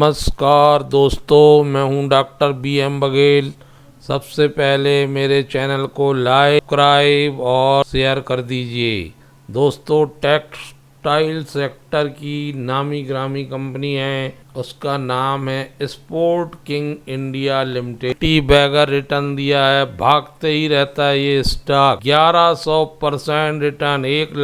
नमस्कार दोस्तों, मैं हूं डॉक्टर BM बघेल। सबसे पहले मेरे चैनल को लाइक, सब्सक्राइब और शेयर कर दीजिए। दोस्तों, टेक्सटाइल सेक्टर की नामी ग्रामी कंपनी है, उसका नाम है स्पोर्ट किंग इंडिया लिमिटेड। टी बैगर रिटर्न दिया है, भागते ही रहता है ये स्टॉक। 1100% रिटर्न, 1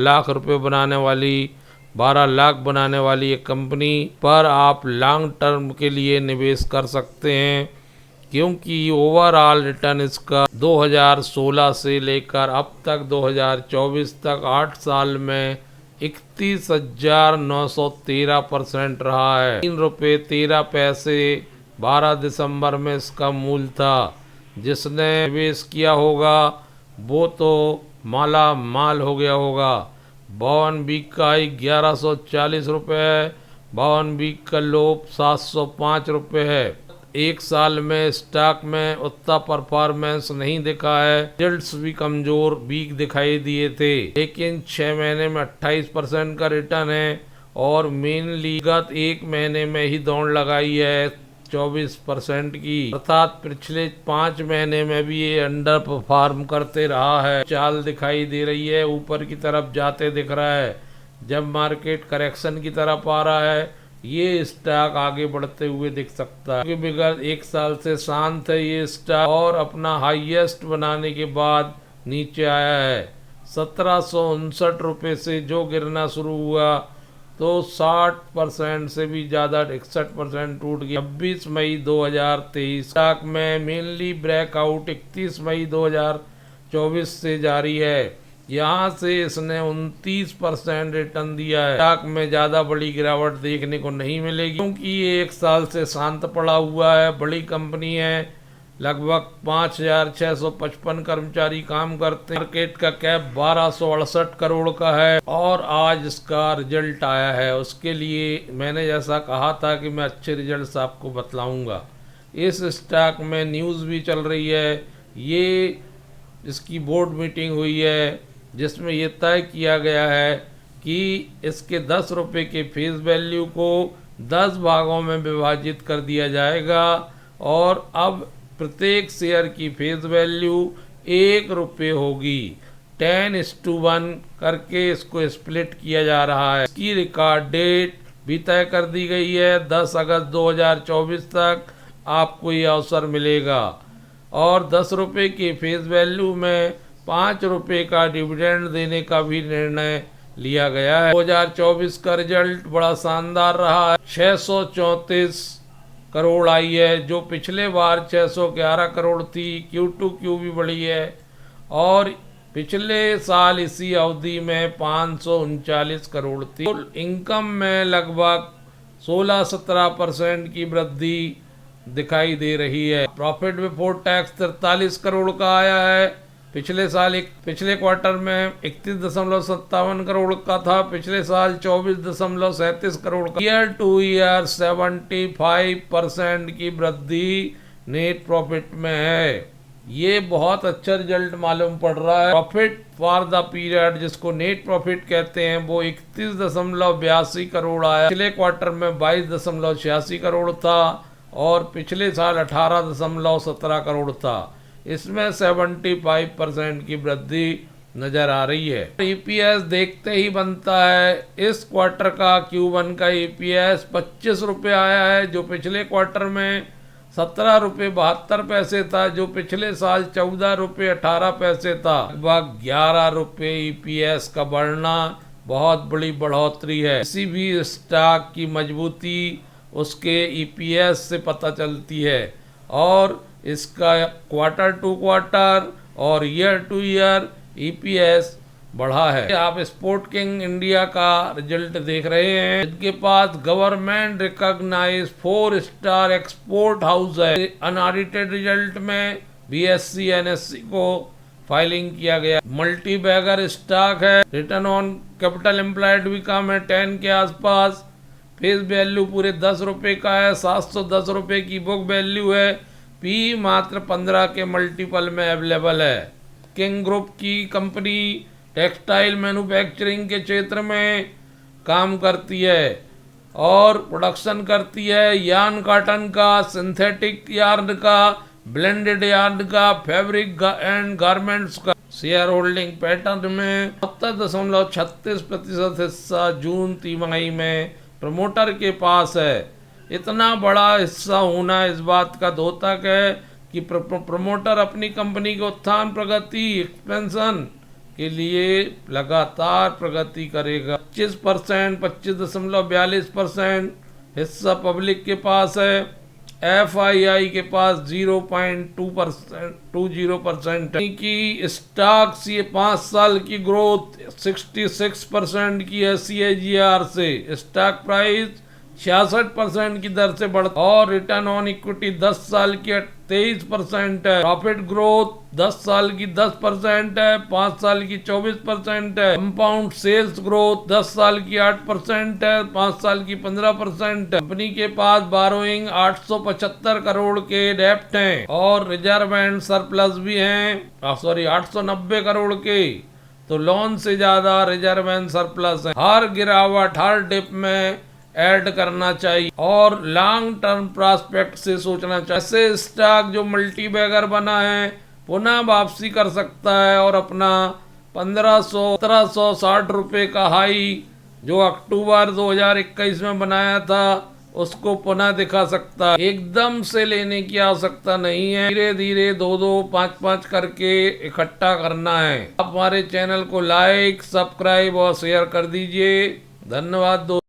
लाख रुपए बनाने वाली 12 लाख बनाने वाली एक कंपनी पर आप लॉन्ग टर्म के लिए निवेश कर सकते हैं, क्योंकि ओवरऑल रिटर्न इसका 2016 से लेकर अब तक 2024 तक 8 साल में 31,913% रहा है। ₹3.13 12 दिसंबर में इसका मूल्य था। जिसने निवेश किया होगा वो तो माला माल हो गया होगा। 52 वीक का हाई 1140 रुपये है, 52 वीक का लो 705 रुपये है। एक साल में स्टॉक में उतना परफॉर्मेंस नहीं दिखा है, रिजल्ट्स भी कमजोर वीक दिखाई दिए थे, लेकिन 6 महीने में 28% का रिटर्न है और मेनली गत 1 महीने में ही दौड़ लगाई है 24% की, अर्थात पिछले 5 महीने में भी ये अंडर परफॉर्म करते रहा है। चाल दिखाई दे रही है, ऊपर की तरफ जाते दिख रहा है। जब मार्केट करेक्शन की तरफ आ रहा है, ये स्टॉक आगे बढ़ते हुए दिख सकता है, क्योंकि विगत 1 साल से शांत है ये स्टॉक और अपना हाईएस्ट बनाने के बाद नीचे आया है। 1759 रुपये से जो गिरना शुरू हुआ तो 60% से भी ज़्यादा 61% टूट गया। 26 मई 2023 स्टॉक में मेनली ब्रेकआउट 31 मई 2024 से जारी है। यहाँ से इसने 29% रिटर्न दिया है। स्टॉक में ज़्यादा बड़ी गिरावट देखने को नहीं मिलेगी, क्योंकि ये 1 साल से शांत पड़ा हुआ है। बड़ी कंपनी है, लगभग 5,655 कर्मचारी काम करते हैं। मार्केट का कैप 1268 करोड़ का है और आज इसका रिजल्ट आया है। उसके लिए मैंने जैसा कहा था कि मैं अच्छे रिजल्ट्स आपको बतलाऊंगा। इस स्टॉक में न्यूज़ भी चल रही है। ये इसकी बोर्ड मीटिंग हुई है, जिसमें ये तय किया गया है कि इसके 10 रुपये के फेस वैल्यू को 10 भागों में विभाजित कर दिया जाएगा और अब प्रत्येक शेयर की फेस वैल्यू 1 रुपये होगी। 10:1 करके इसको स्प्लिट किया जा रहा है। इसकी रिकॉर्ड डेट भी तय कर दी गई है, 10 अगस्त 2024 तक आपको ये अवसर मिलेगा और 10 रुपये के फेस वैल्यू में 5 रुपये का डिविडेंड देने का भी निर्णय लिया गया है। 2024 का रिजल्ट बड़ा शानदार रहा है। 634 करोड़ आई है, जो पिछले बार 611 करोड़ थी। Q2Q भी बढ़ी है और पिछले साल इसी अवधि में 539 करोड़ थी। इनकम में लगभग 16-17% की वृद्धि दिखाई दे रही है। प्रॉफिट बिफोर टैक्स 43 करोड़ का आया है। पिछले क्वार्टर में 31.57 करोड़ का था, पिछले साल 24.37 करोड़ का। ईयर टू ईयर 75% की वृद्धि नेट प्रॉफिट में है। ये बहुत अच्छा रिजल्ट मालूम पड़ रहा है। प्रॉफिट फॉर द पीरियड, जिसको नेट प्रॉफिट कहते हैं, वो 31.82 करोड़ आया। पिछले क्वार्टर में 22.86 करोड़ था और पिछले साल 18.17 करोड़ था। इसमें 75% की वृद्धि नजर आ रही है। EPS देखते ही बनता है। इस क्वार्टर का Q1 का EPS 25 रुपये आया है, जो पिछले क्वार्टर में 17 रुपये 72 पैसे था, जो पिछले साल 14 रुपये 18 पैसे था। लगभग 11 रुपये EPS का बढ़ना बहुत बड़ी बढ़ोतरी है। किसी भी स्टॉक की मजबूती उसके EPS से पता चलती है और इसका क्वार्टर टू क्वार्टर और ईयर टू ईयर EPS बढ़ा है। आप स्पोर्ट किंग इंडिया का रिजल्ट देख रहे हैं। इनके पास government recognise 4 star export house है। अनऑडिटेड रिजल्ट में BSE NSE को फाइलिंग किया गया। मल्टी बैगर स्टॉक है। रिटर्न ऑन कैपिटल एम्प्लॉयड भी कम है, 10 के आसपास। फेस वैल्यू पूरे 10 रुपये का है, 710 रुपये की बुक वैल्यू है। P मात्र 15 के मल्टीपल में अवेलेबल है। किंग ग्रुप की कंपनी टेक्सटाइल मैन्युफैक्चरिंग के क्षेत्र में काम करती है। और प्रोडक्शन करती है यार्न कॉटन का, सिंथेटिक यार्न का, ब्लेंडेड यार्न का, फैब्रिक एंड गारमेंट्स का। शेयर होल्डिंग पैटर्न में 70.36% हिस्सा जून तिमाही में प्रमोटर के पास है। इतना बड़ा हिस्सा होना इस बात का द्योतक है कि प्रमोटर अपनी कंपनी के उत्थान, प्रगति, एक्सपेंशन के लिए लगातार प्रगति करेगा। 25.42% हिस्सा पब्लिक के पास है। FII के पास 0.20% है कि स्टॉक्स ये 5 साल की ग्रोथ 66% की है CAGR से। स्टॉक प्राइस 66% की दर से बढ़ता और रिटर्न ऑन इक्विटी 10 साल की 23% है। प्रॉफिट ग्रोथ 10 साल की 10% है, 5 साल की 24% है। कंपाउंड सेल्स ग्रोथ 10 साल की 8% है, 5 साल की 15% है। कंपनी के पास बारोइंग 875 करोड़ के डेप्ट हैं और रिजर्व एंड सरप्लस भी हैं। 890 करोड़ के, तो लोन से ज्यादा रिजर्व एंड सरप्लस है। हर गिरावट, हर डिप में ऐड करना चाहिए और लॉन्ग टर्म प्रोस्पेक्ट से सोचना चाहिए। ऐसे स्टॉक जो मल्टी बैगर बना है पुनः वापसी कर सकता है और अपना 1760 रुपए का हाई जो अक्टूबर 2021 में बनाया था उसको पुनः दिखा सकता है। एकदम से लेने की आवश्यकता नहीं है, धीरे धीरे 2-2, 5-5 करके इकट्ठा करना है। आप हमारे चैनल को लाइक, सब्सक्राइब और शेयर कर दीजिए। धन्यवाद दोस्तों।